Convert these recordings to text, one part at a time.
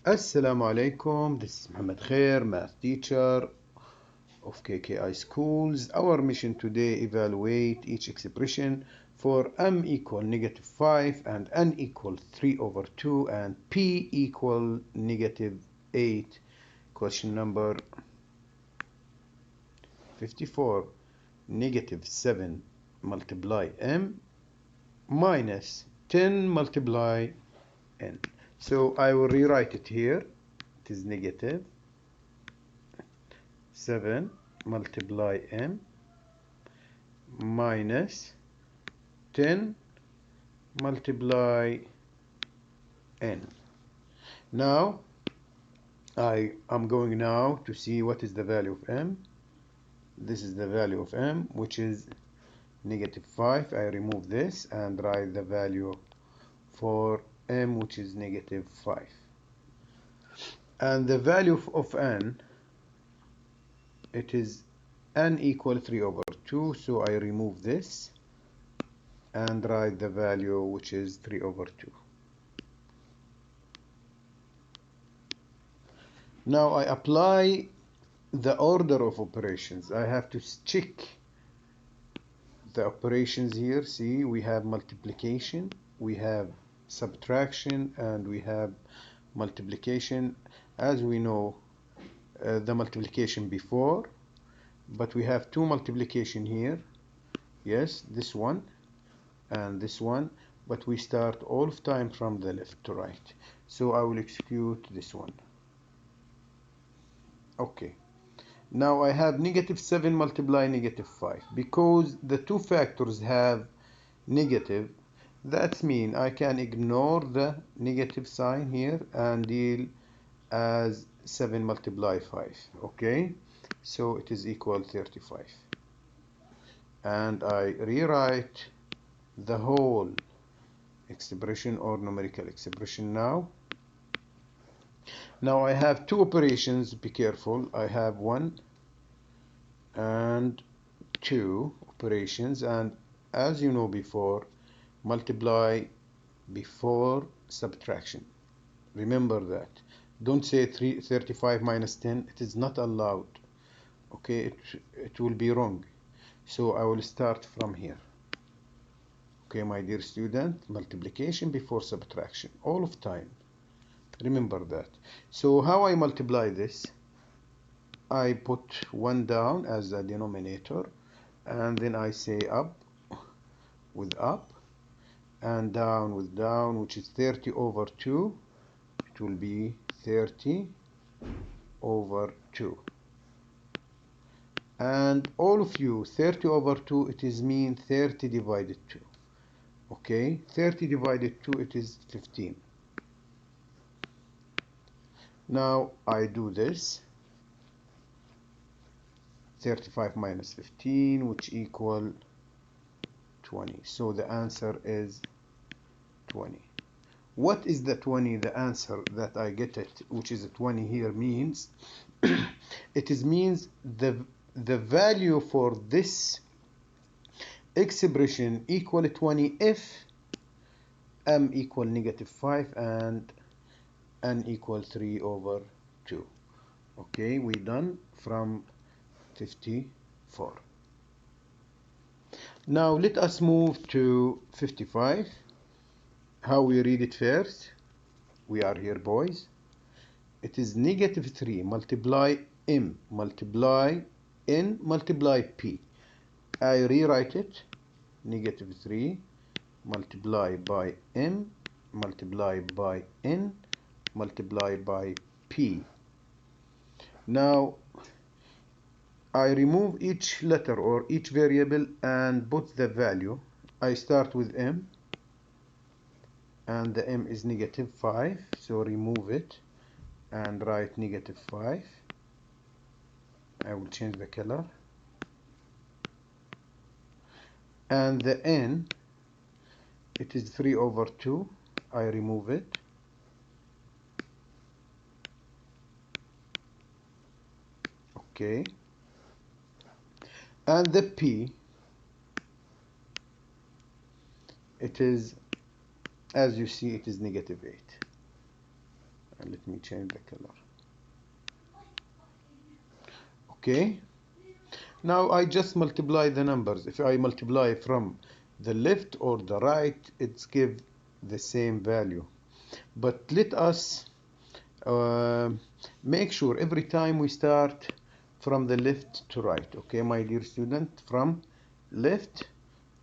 Assalamu alaikum, this is Muhammad Khair, math teacher of KKI schools. Our mission today evaluate each expression for m equal negative 5 and n equal 3 over 2 and p equal negative 8. Question number 54. Negative 7 multiply m minus 10 multiply n. So I will rewrite it here. It is negative 7 multiply m minus 10 multiply n. Now I am going now to see what is the value of m. This is the value of m, which is negative 5. I remove this and write the value for m, which is negative 5. And the value of n, it is n equal 3 over 2, so I remove this and write the value, which is 3 over 2. Now I apply the order of operations. I have to check the operations here. See, we have multiplication, we have subtraction, and we have multiplication. As we know, the multiplication before, but we have two multiplication here. Yes, this one and this one, but we start all of time from the left to right. So I will execute this one. Okay. Now I have negative 7 multiply negative 5. Because the two factors have negative, that means I can ignore the negative sign here and deal as 7 multiply 5. Okay, so it is equal 35. And I rewrite the whole expression or numerical expression now. Now I have two operations. Be careful. I have 1 and 2 operations, and as you know before, multiply before subtraction. Remember that. Don't say 35 minus 10. It is not allowed. Okay, it will be wrong. So I will start from here. Okay, my dear student, multiplication before subtraction all of time. Remember that. So how I multiply this? I put 1 down as the denominator, and then I say up with up and down with down, which is 30 over 2. It will be 30 over 2. And all of you, 30 over 2, it is mean 30 divided 2. Okay, 30 divided 2, it is 15. Now I do this. 35 minus 15, which equal 20. So the answer is 20. What is the 20? The answer that I get it, which is 20 here, means it is means the value for this expression equal 20 if m equal negative 5 and n equal 3 over 2. Okay, we done from 54. Now let us move to 55. How we read it first? We are here, boys. It is negative 3 multiply m multiply n multiply p. I rewrite it. Negative 3 multiply by m multiply by n multiply by p. Now I remove each letter or each variable and put the value. I start with m, and the m is negative 5, so remove it and write negative 5. I will change the color. And the n, it is 3 over 2. I remove it. Okay. And the p, it is, as you see, it is negative 8. And let me change the color. Okay, now I just multiply the numbers. If I multiply from the left or the right, it's give the same value. But let us uh, make sure every time we start from the left to right. Okay, my dear student, from left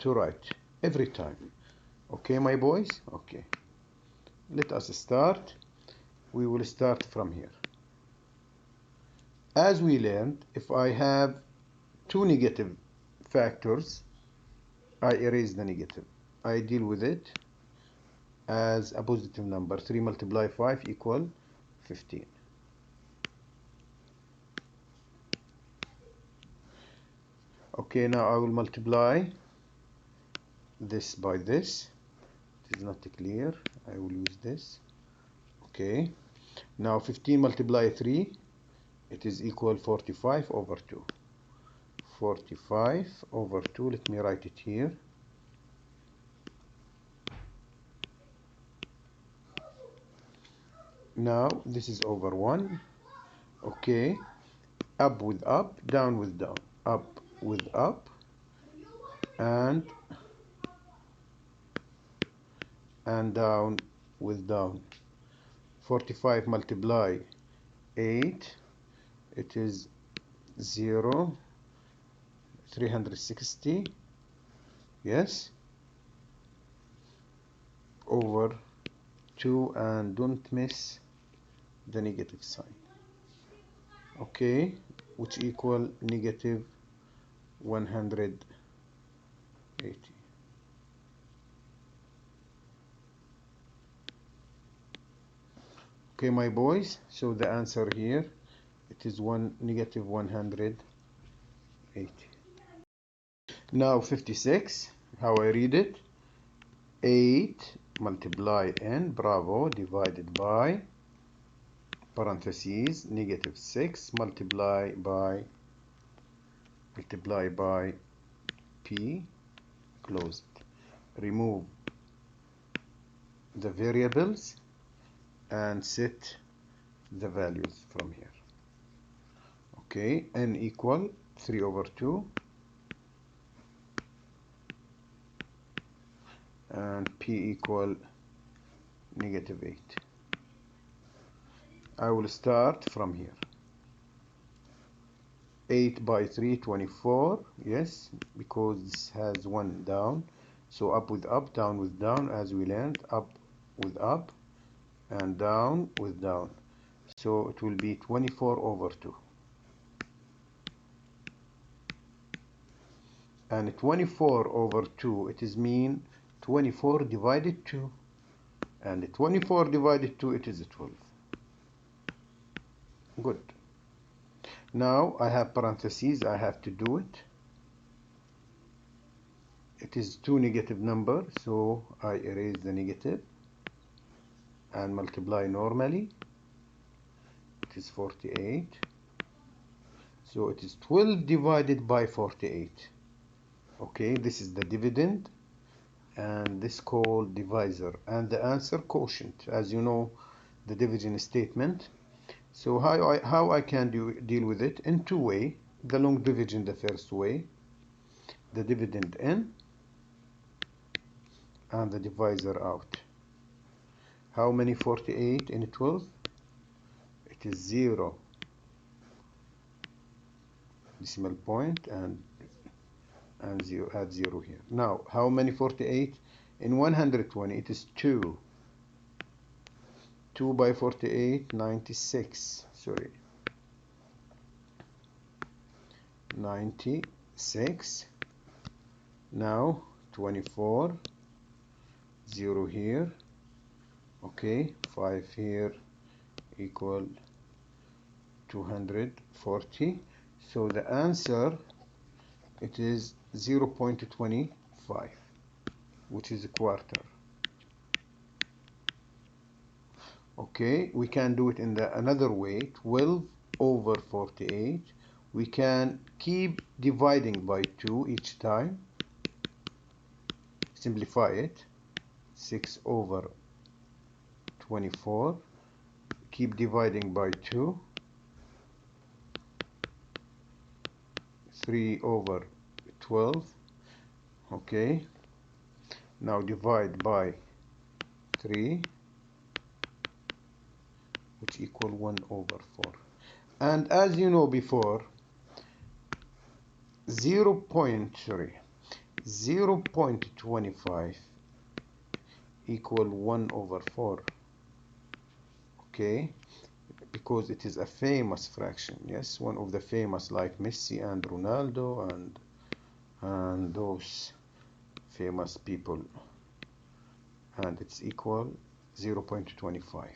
to right every time. Okay, my boys. Okay, let us start. We will start from here. As we learned, if I have two negative factors, I erase the negative. I deal with it as a positive number. 3 multiply 5 equal 15. Okay, now I will multiply this by this. It is not clear. I will use this. Okay, now 15 multiply 3, it is equal 45 over 2. 45 over 2, let me write it here. Now this is over 1. Okay, up with up, down with down, up with up, and down with down. 45 multiply 8, it is 0, 360, yes, over 2, and don't miss the negative sign. Okay, which equal negative 180. Okay, my boys, so the answer here, it is negative 180. Now 56, how I read it? 8 multiply n, bravo, divided by parentheses negative 6 multiply by p, close it. Remove the variables and set the values from here. Okay, n equal 3 over 2 and p equal negative 8. I will start from here. 8 by 3, 24, yes, because this has 1 down. So up with up, down with down, as we learned, up with up, and down with down. So it will be 24 over 2. And 24 over 2, it is mean 24 divided 2. And 24 divided 2, it is 12. Good. Now I have parentheses, I have to do it. It is two negative numbers, so I erase the negative and multiply normally. It is 48. So it is 12 divided by 48. Okay, this is the dividend, and this called divisor, and the answer quotient, as you know, the division statement. So how I can deal with it in two ways. The long division the first way, the dividend in and the divisor out. How many 48 in 12? It is 0 decimal point and 0, add 0 here. Now how many 48 in 120? It is 2. 2 by 48, 96. Sorry, 96. Now 24, 0 here, okay, 5 here, equal 240. So the answer, it is 0.25, which is a quarter. Okay, we can do it in the another way, 12 over 48. We can keep dividing by 2 each time. Simplify it. 6 over 24. keep dividing by 2. 3/12. Okay, now divide by 3, which equal 1/4. And as you know before, 0.25 equal 1/4. Okay, because it is a famous fraction. Yes, one of the famous, like Messi and Ronaldo and those famous people, and it's equal 0.25.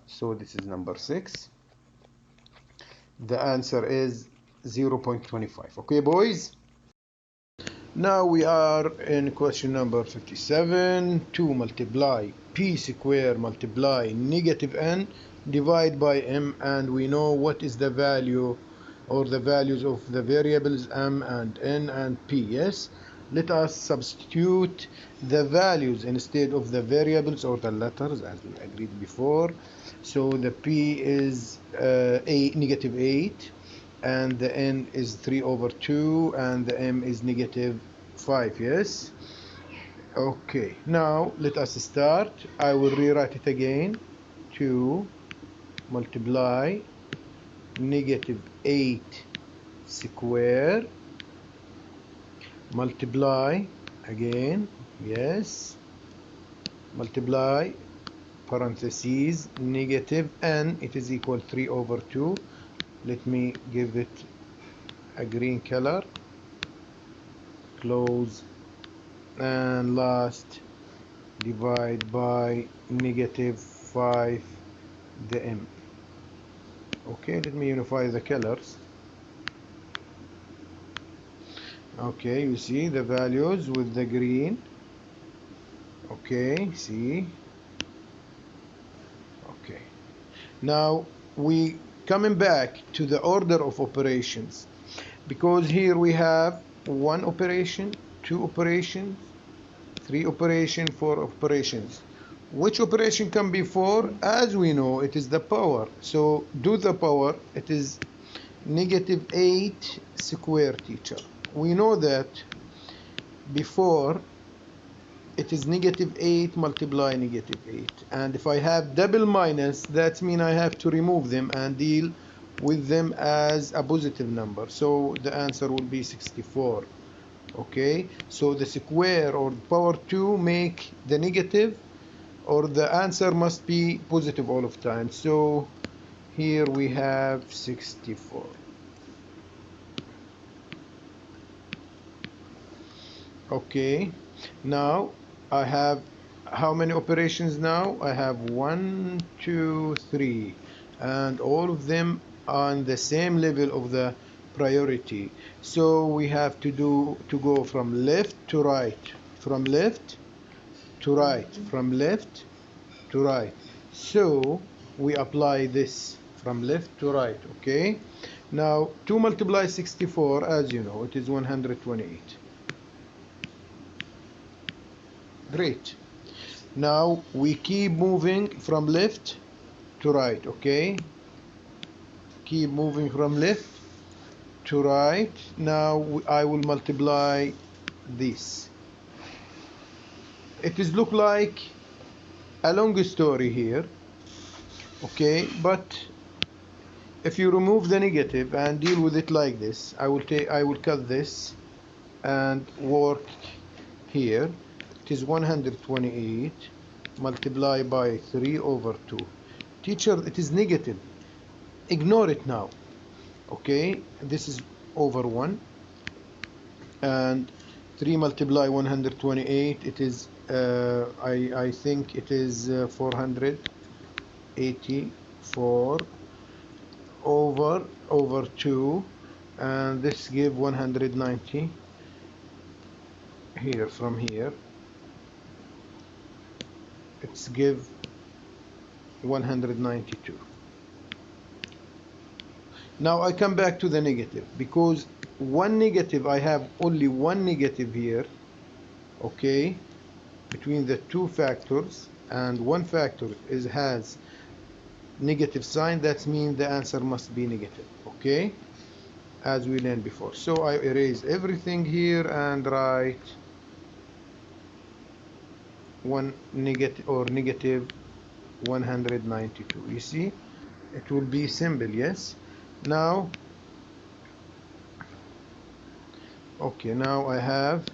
So this is number 6. The answer is 0.25. Okay, boys? Now we are in question number 57. 2 multiply p square multiply negative n divide by m, and we know what is the value or the values of the variables m and n and p. Yes, let us substitute the values instead of the variables or the letters as we agreed before. So the p is negative 8, and the n is 3/2, and the m is negative 5. Yes, okay, now let us start. I will rewrite it again. 2 multiply negative 8 square multiply again, yes, multiply parentheses negative n, it is equal 3/2. Let me give it a green color, close, and last divide by negative 5 the m. Okay, let me unify the colors. Okay, you see the values with the green. Okay, see. Okay, now we coming back to the order of operations, because here we have 1 operation, 2 operations, 3 operations, 4 operations. Which operation come before? As we know, it is the power. So do the power. It is negative 8 square, teacher. We know that before it is negative 8 multiply negative 8. And if I have double minus, that means I have to remove them and deal with them as a positive number. So the answer will be 64. Okay, so the square or power 2 make the negative, or the answer must be positive all of time. So here we have 64. Okay, now I have how many operations now? I have 1, 2, 3, and all of them on the same level of the priority. So we have to go from left to right, from left to right, from left to right. So we apply this from left to right. Okay, now 2 multiply 64, as you know, it is 128. Great. Now we keep moving from left to right. Okay, keep moving from left to right. Now I will multiply this. It is look like a long story here. Okay, but if you remove the negative and deal with it like this, I will cut this and work here. It is 128 multiplied by 3/2. Teacher, it is negative. Ignore it now. Okay, this is over 1, and 3 multiply 128, it is I think it is 484 over 2, and this give 190 here. From here it's give 192. Now I come back to the negative, because one negative, I have only one negative here. Okay, between the two factors, and one factor has negative sign, that means the answer must be negative. Okay, as we learned before. So I erase everything here and write negative 192. You see, it will be simple. Yes. Now, okay, now I have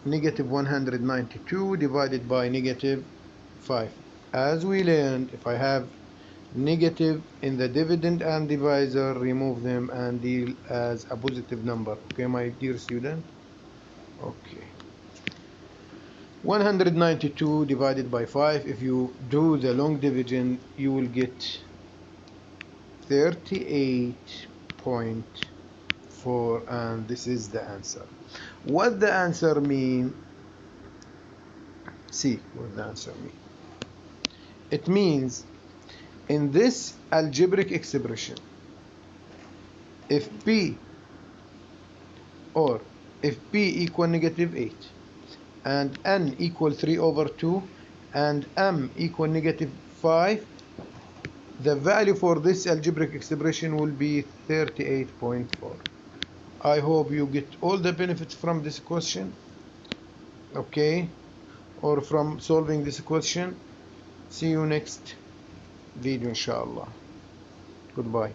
negative 192 divided by negative 5. As we learned, if I have negative in the dividend and divisor, remove them and deal as a positive number. Okay, my dear student. Okay, 192 divided by 5, if you do the long division, you will get 38.4, and this is the answer. What the answer mean? See what the answer mean. It means in this algebraic expression, if p or if p equal negative 8 and n equal 3 over 2 and m equal negative 5, the value for this algebraic expression will be 38.4. I hope you get all the benefits from this question, okay, or from solving this question. See you next video inshallah. Goodbye.